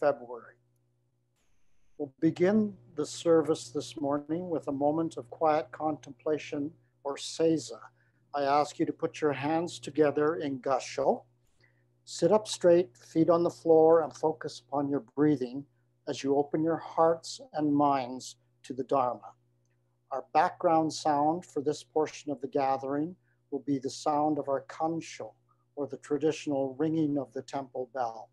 February. We'll begin the service this morning with a moment of quiet contemplation, or seiza. I ask you to put your hands together in gasho. Sit up straight, feet on the floor, and focus upon your breathing as you open your hearts and minds to the Dharma. Our background sound for this portion of the gathering will be the sound of our kansho, or the traditional ringing of the temple bell.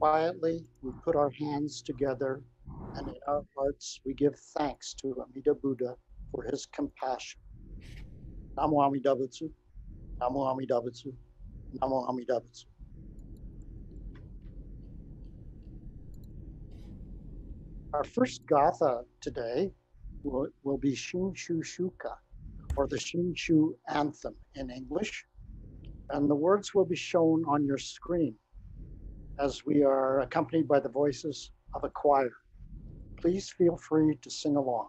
Quietly, we put our hands together, and in our hearts, we give thanks to Amida Buddha for his compassion. Namo Amida Butsu, Namo Amida Butsu, Namo Amida Butsu. Our first gatha today will be Shinshu Shuka, or the Shinshu anthem in English, and the words will be shown on your screen as we are accompanied by the voices of a choir. Please feel free to sing along.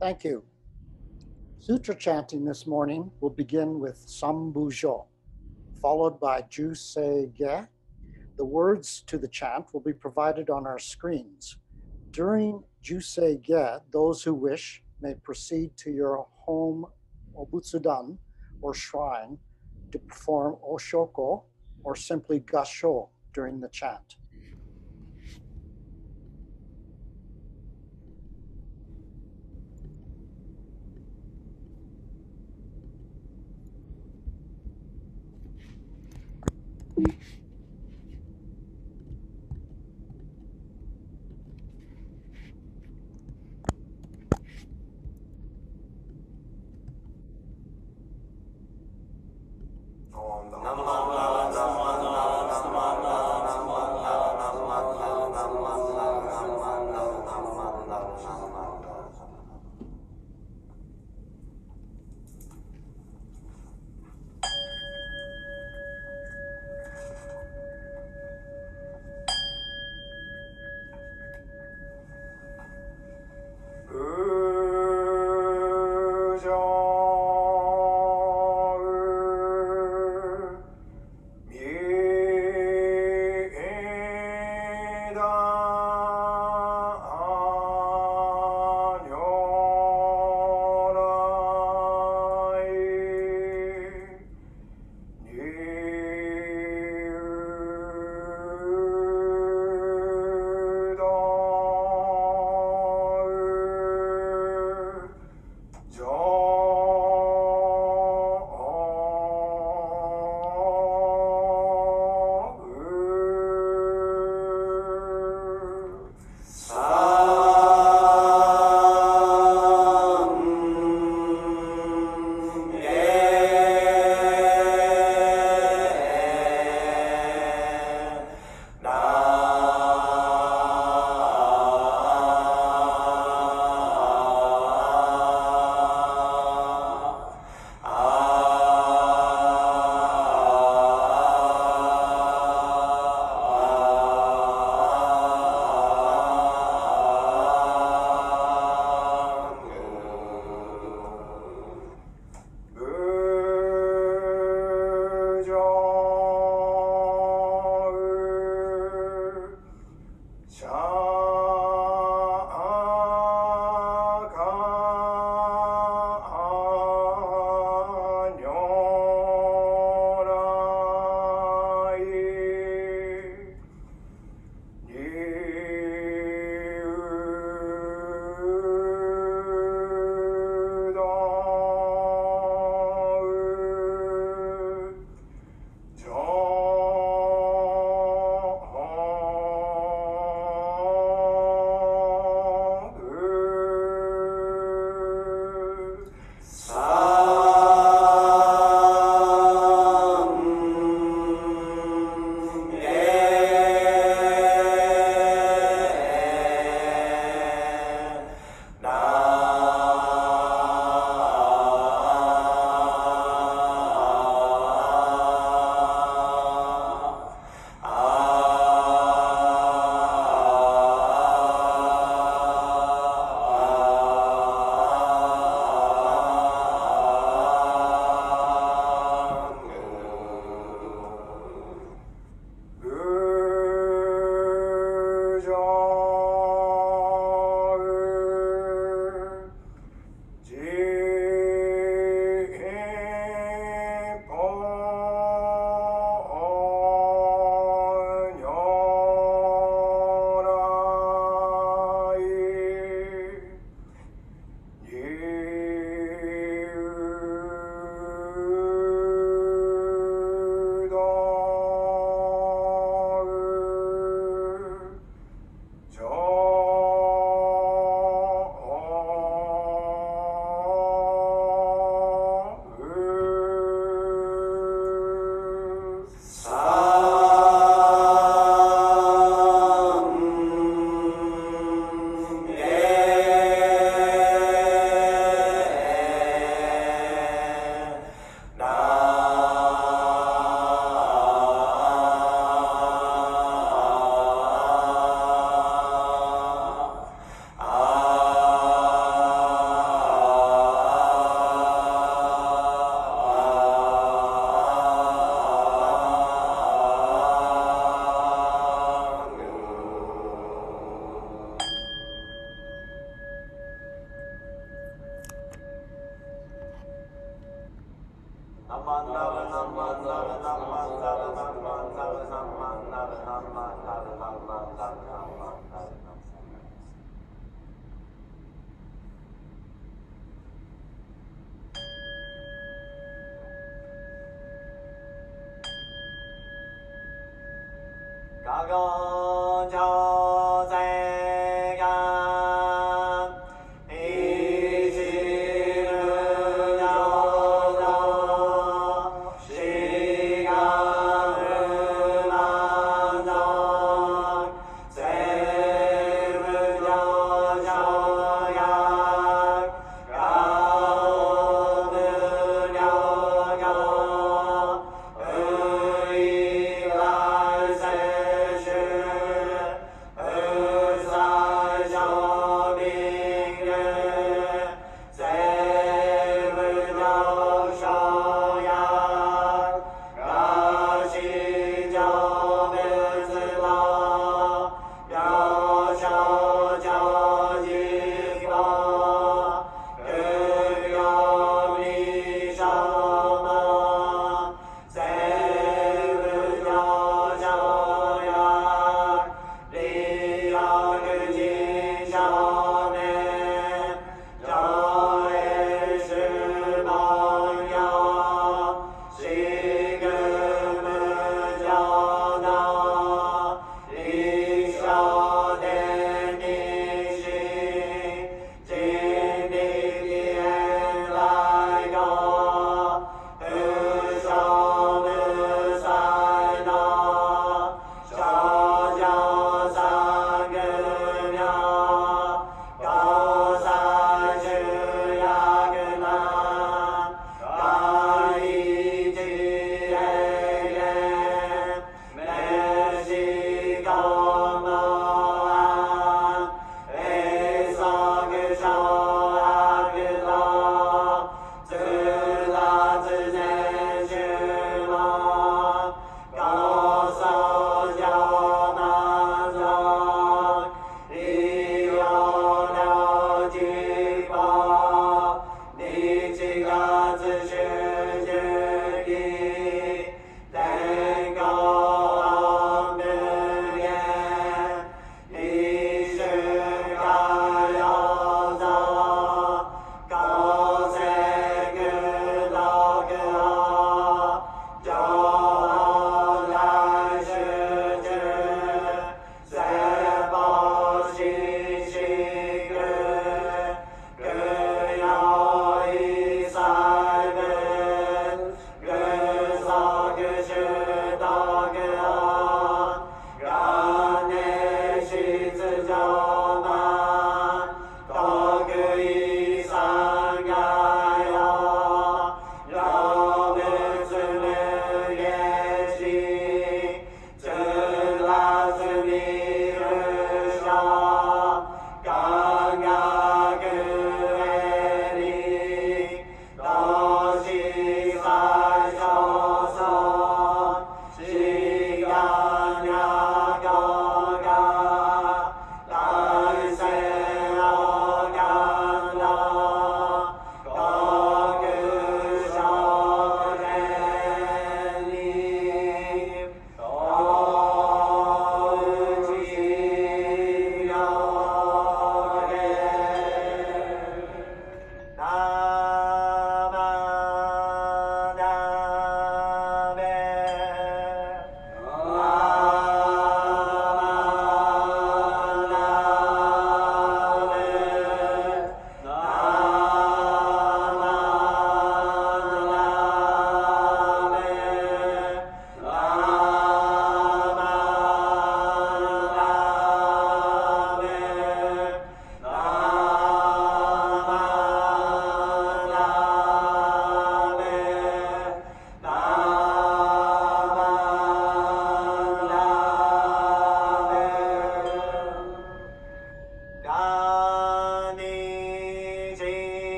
Thank you. Sutra chanting this morning will begin with Sambujo, followed by Jusei Ge. The words to the chant will be provided on our screens. During Jusei Ge, those who wish may proceed to your home Obutsudan or shrine to perform Oshoko or simply Gasho during the chant.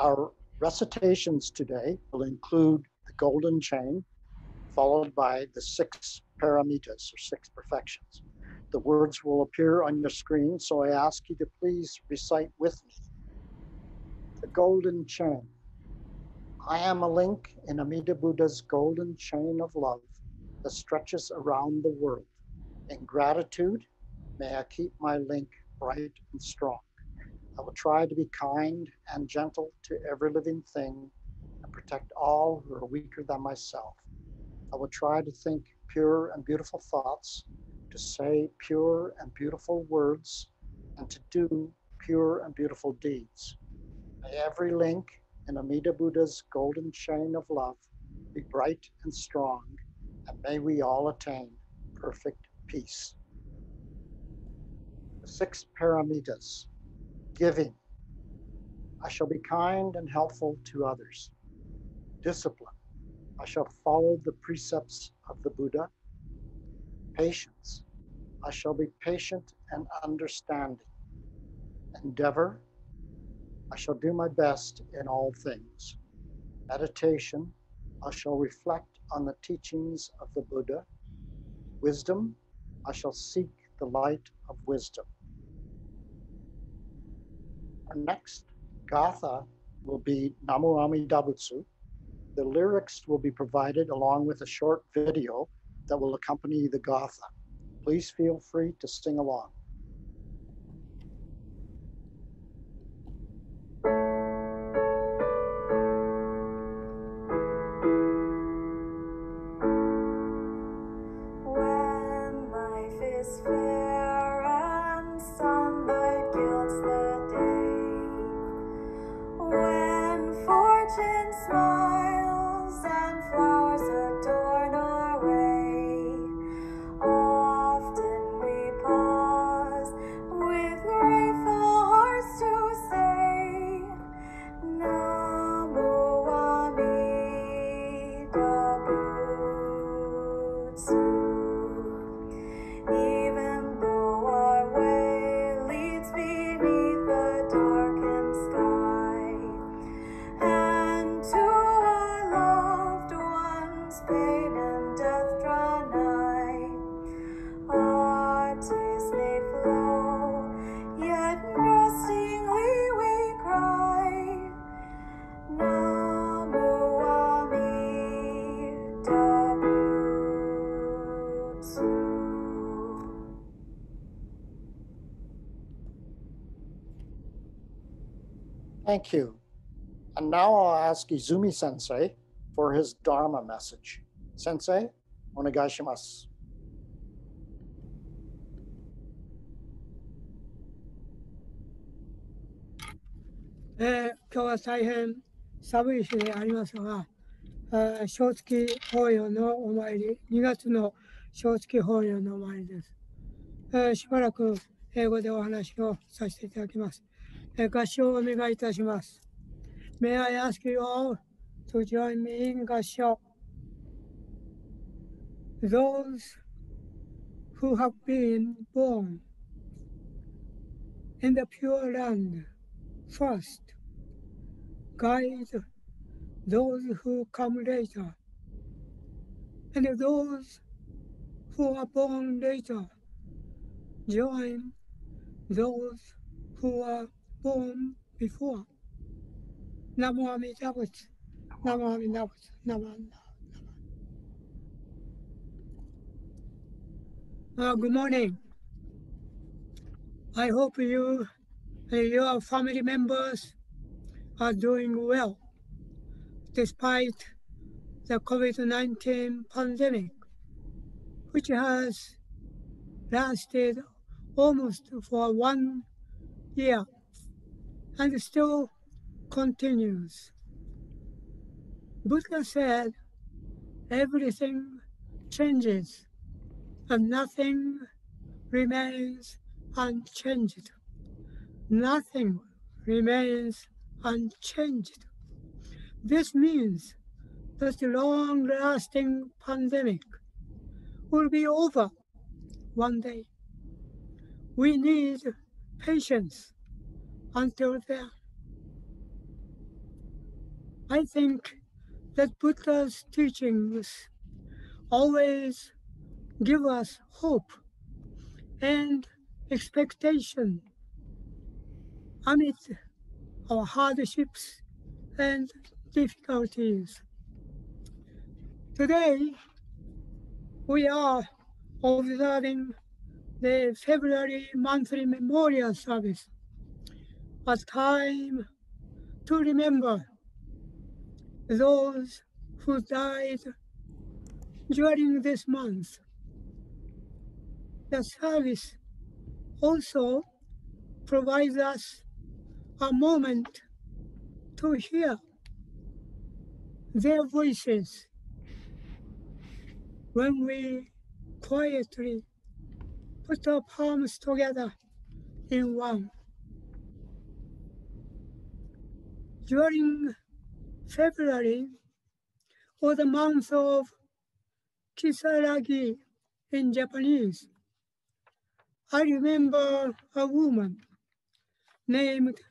Our recitations today will include the golden chain, followed by the 6 paramitas, or 6 perfections. The words will appear on your screen, so I ask you to please recite with me. The golden chain. I am a link in Amida Buddha's golden chain of love that stretches around the world. In gratitude, may I keep my link bright and strong. I will try to be kind and gentle to every living thing and protect all who are weaker than myself. I will try to think pure and beautiful thoughts, to say pure and beautiful words, and to do pure and beautiful deeds. May every link in Amida Buddha's golden chain of love be bright and strong, and may we all attain perfect peace. The 6 paramitas. Giving. I shall be kind and helpful to others. Discipline. I shall follow the precepts of the Buddha. Patience. I shall be patient and understanding. Endeavor. I shall do my best in all things. Meditation. I shall reflect on the teachings of the Buddha. Wisdom. I shall seek the light of wisdom. Our next gatha will be Namu Amida Butsu. The lyrics will be provided along with a short video that will accompany the gatha. Please feel free to sing along. When life is fair and sunlight gilds the day, when fortune smiles and flowers adorn our way, often we pause with grateful hearts to say, Namu Amida Butsu. Even though our way leads beneath the darkened sky, and to our loved ones pain and death draw nigh, our tears may flow, yet trustingly we cry, Namu Amida Butsu. Thank you. And now I'll ask Izumi Sensei for his Dharma message. Sensei, onegai shimasu.今日は大変寒い日でありますが、正月法要のお参り、2月の正月法要のお参りです。しばらく英語でお話をさせていただきます。合唱をお願いいたします。May I ask you all to join me in 合唱。Those who have been born in the pure land first guide those who come later, and those who are born later join those who are born before. Namu Amida Butsu. Namu Amida Butsu. Namu Amida. Good morning. I hope you and your family members are doing well despite the COVID-19 pandemic, which has lasted almost for 1 year and still continues. Buddha said everything changes and nothing remains unchanged. Nothing remains unchanged. This means that the long-lasting pandemic will be over one day. We need patience until then. I think that Buddha's teachings always give us hope and expectation amid our hardships and difficulties. Today, we are observing the February monthly memorial service, a time to remember those who died during this month. The service also provides us a moment to hear their voices when we quietly put our palms together in one. During February, or the month of Kisaragi in Japanese, I remember a woman named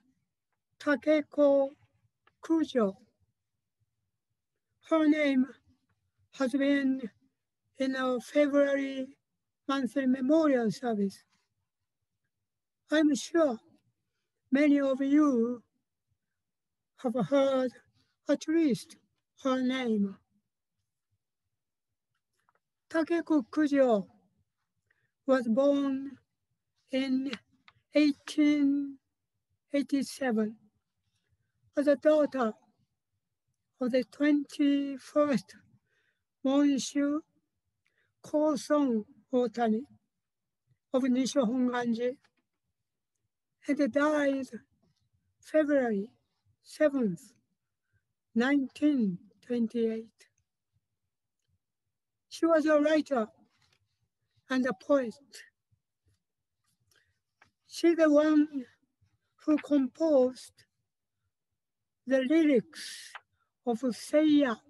Takeko Kujo. Her name has been in our February monthly memorial service. I'm sure many of you have heard at least her name. Takeko Kujo was born in 1887 as a daughter of the 21st Monshu Koson Otani of Nishihonganji and died February 7th, 1928. She was a writer and a poet. She's the one who composed the lyrics of Seiya,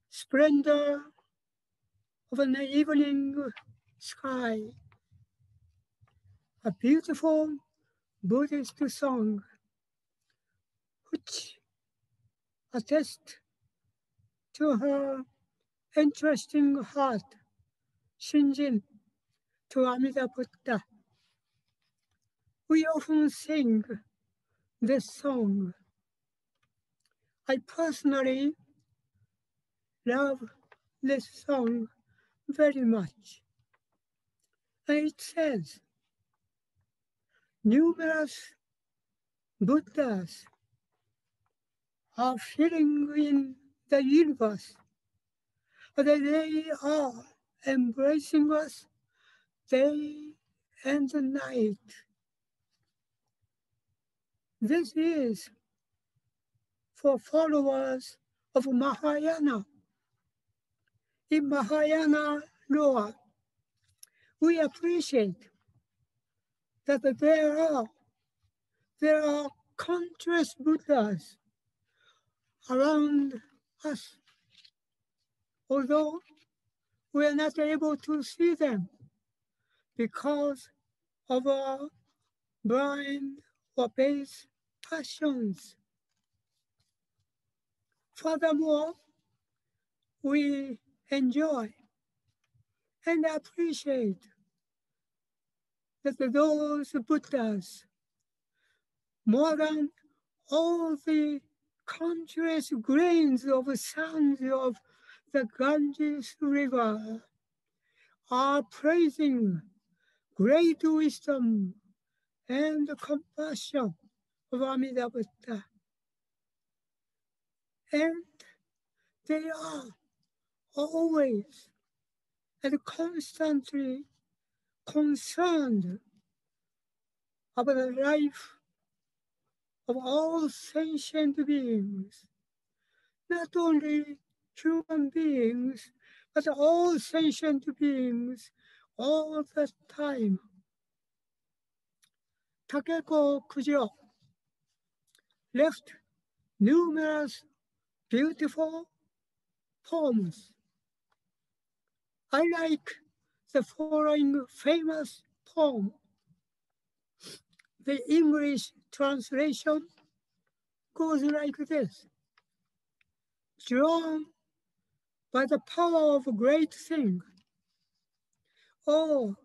Splendor of an Evening Sky, a beautiful Buddhist song which attests to her interesting heart, Shinjin, to Amida Buddha. We often sing this song. I personally love this song very much. And it says, numerous Buddhas are filling in the universe, but they are embracing us day and night. This is for followers of Mahayana. In Mahayana lore, we appreciate that there are countless Buddhas around us, although we are not able to see them because of our blind or base passions. Furthermore, we enjoy and appreciate that those Buddhas, more than all the countless grains of sands of the Ganges River, are praising great wisdom and compassion of Amida Buddha. And they are always and constantly concerned about the life of all sentient beings, not only human beings, but all sentient beings all the time. Takeko Kujo left numerous beautiful poems. I like the following famous poem. The English translation goes like this. Drawn by the power of a great thing. Oh,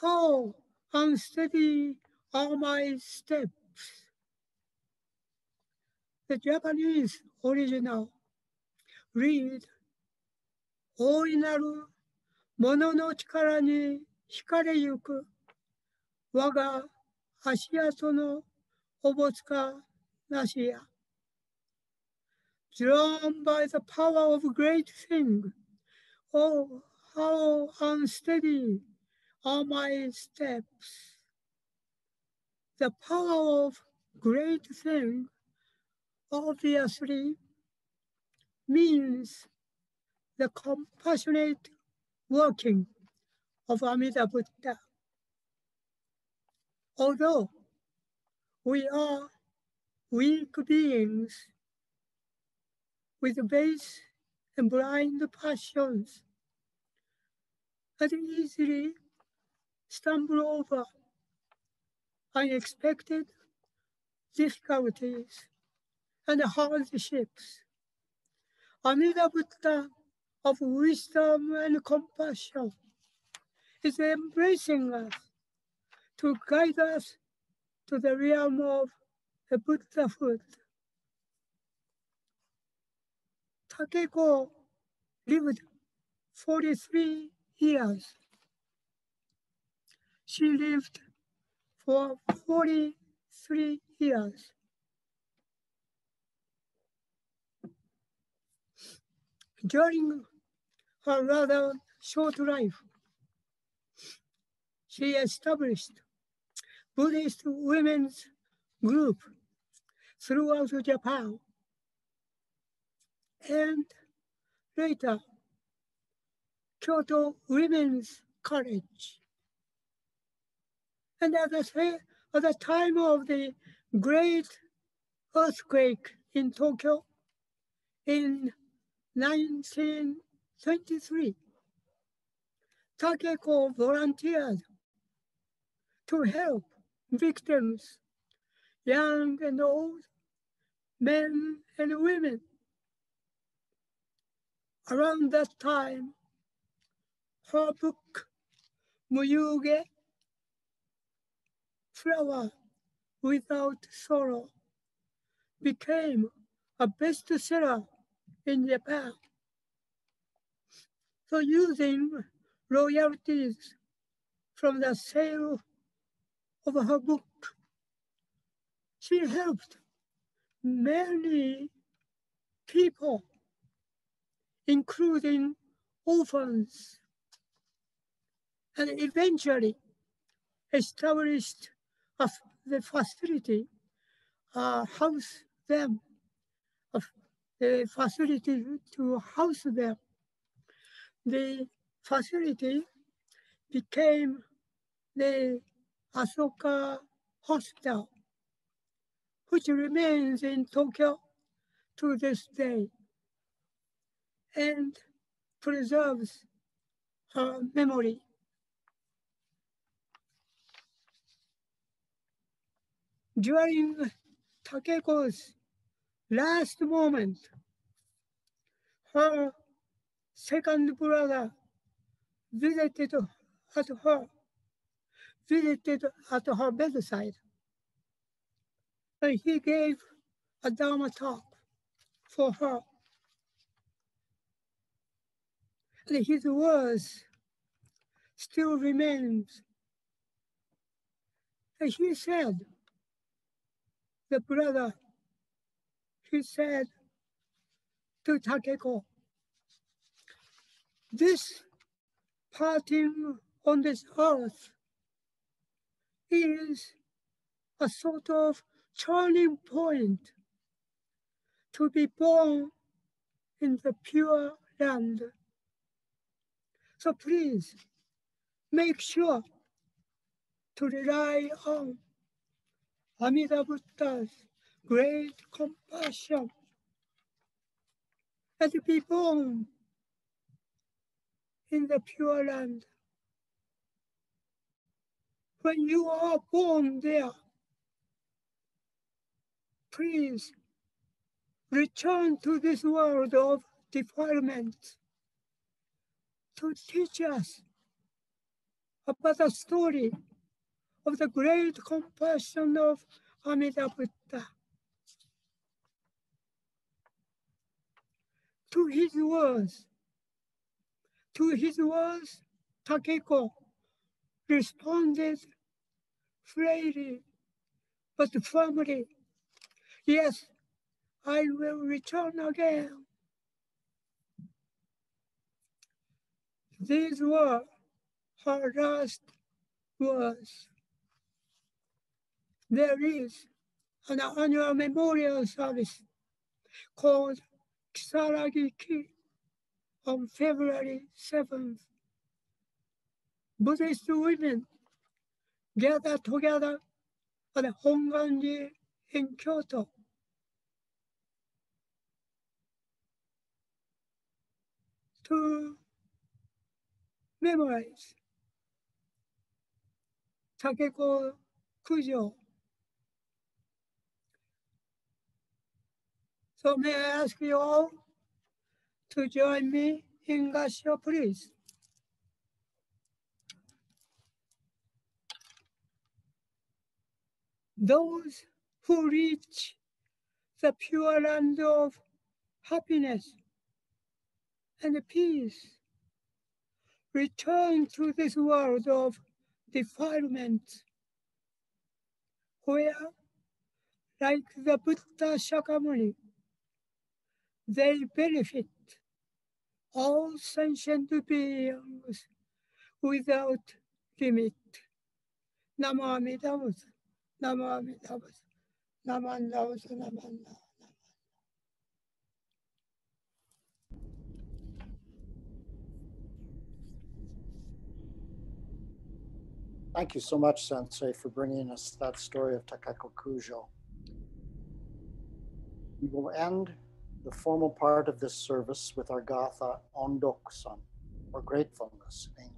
how unsteady are my steps. The Japanese original read, 大いなるものの力に惹かれゆく我が足跡のおぼつかなしや。Drawn by the power of a great thing, oh, how unsteady are my steps. The power of great thing obviously means the compassionate working of Amida Buddha. Although we are weak beings with base and blind passions and easily stumble over unexpected difficulties and hardships. Amida Buddha of wisdom and compassion is embracing us to guide us to the realm of the Buddhahood. Takeko lived 43 years. She lived for 43 years. During her rather short life, she established Buddhist women's group throughout Japan, and later Kyoto Women's College. And at the time of the great earthquake in Tokyo in 1923, Takeko volunteered to help victims, young and old, men and women. Around that time, her book, Muyuge, Flower Without Sorrow, became a bestseller in Japan. So using royalties from the sale of her book, she helped many people, including orphans, and eventually established the facility, house them, the facility to house them. The facility became the Asoka Hospital, which remains in Tokyo to this day and preserves her memory. During Takeko's last moment, her second brother visited at her bedside, and he gave a Dharma talk for her. And his words still remains. And he said, the brother, he said to Takeko, this parting on this earth is a sort of turning point to be born in the pure land. So please make sure to rely on Amida Buddha's great compassion and be born in the pure land. When you are born there, please return to this world of defilement to teach us about the story of the great compassion of Amida Buddha. To his words, Takeko responded freely but firmly, "Yes, I will return again." These were her last words. There is an annual memorial service called Kisaragi Ki on February 7th. Buddhist women gather together at Honganji in Kyoto. To memorize Takeko Kujo. So may I ask you all to join me in Gassho, please. Those who reach the pure land of happiness and peace return to this world of defilement, where, like the Buddha Shakyamuni, they benefit all sentient beings without limit. Namo Amida Butsu, Namo Amida Butsu, Namo Amida Butsu, Namo Amida Butsu. Thank you so much, Sensei, for bringing us that story of Takako Kujo. We will end the formal part of this service with our Gatha Ondoksan, or gratefulness in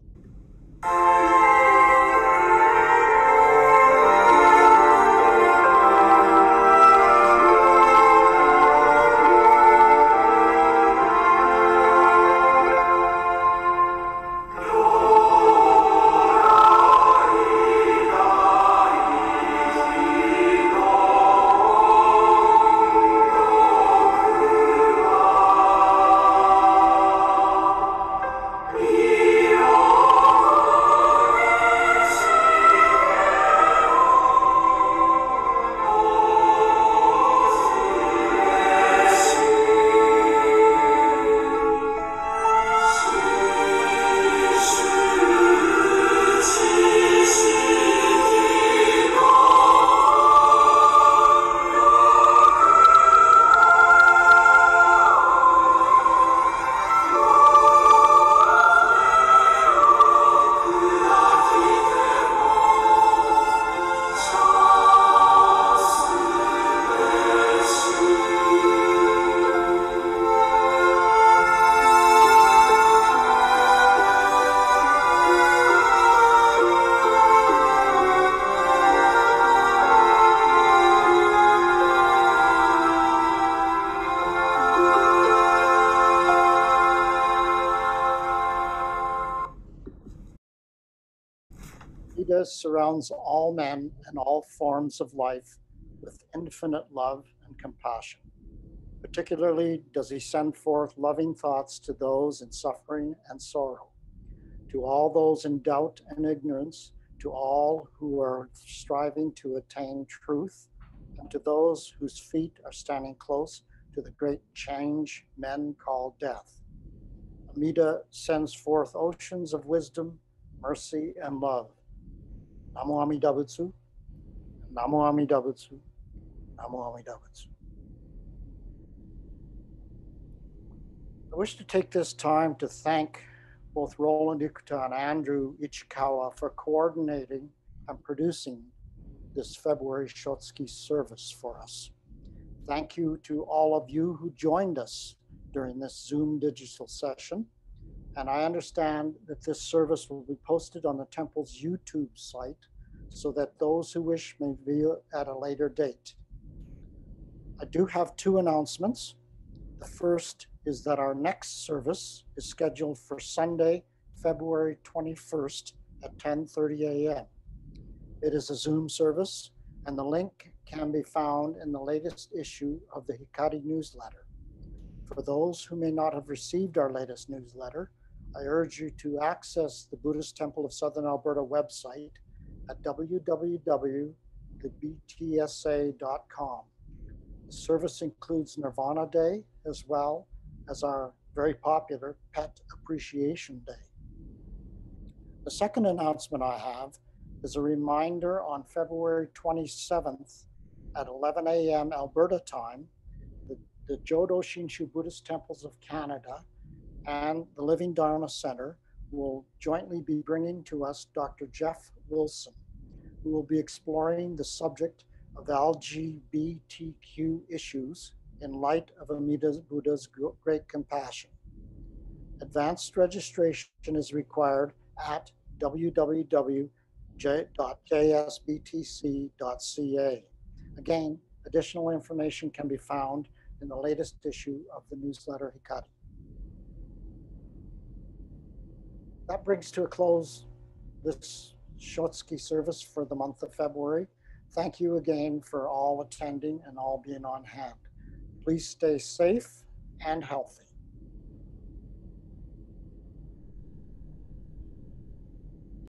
Buddha surrounds all men and all forms of life with infinite love and compassion. Particularly does he send forth loving thoughts to those in suffering and sorrow, to all those in doubt and ignorance, to all who are striving to attain truth, and to those whose feet are standing close to the great change men call death. Amida sends forth oceans of wisdom, mercy, and love. Namo Amida Butsu, Namo Amida Butsu, Namo Amida Butsu. I wish to take this time to thank both Roland Ikuta and Andrew Ichikawa for coordinating and producing this February Shotsuki service for us. Thank you to all of you who joined us during this Zoom digital session. And I understand that this service will be posted on the temple's YouTube site so that those who wish may view it at a later date. I do have two announcements. The first is that our next service is scheduled for Sunday, February 21st at 10:30 a.m. It is a Zoom service, and the link can be found in the latest issue of the Hikari newsletter. For those who may not have received our latest newsletter, I urge you to access the Buddhist Temple of Southern Alberta website at www.thebtsa.com. The service includes Nirvana Day as well as our very popular Pet Appreciation Day. The second announcement I have is a reminder on February 27th at 11 a.m. Alberta time, the Jodo Shinshu Buddhist Temples of Canada and the Living Dharma Center will jointly be bringing to us Dr. Jeff Wilson, who will be exploring the subject of LGBTQ issues in light of Amida Buddha's great compassion. Advanced registration is required at www.jsbtc.ca. Again, additional information can be found in the latest issue of the newsletter Hikari. That brings to a close this Shotsuki service for the month of February. Thank you again for all attending and all being on hand. Please stay safe and healthy.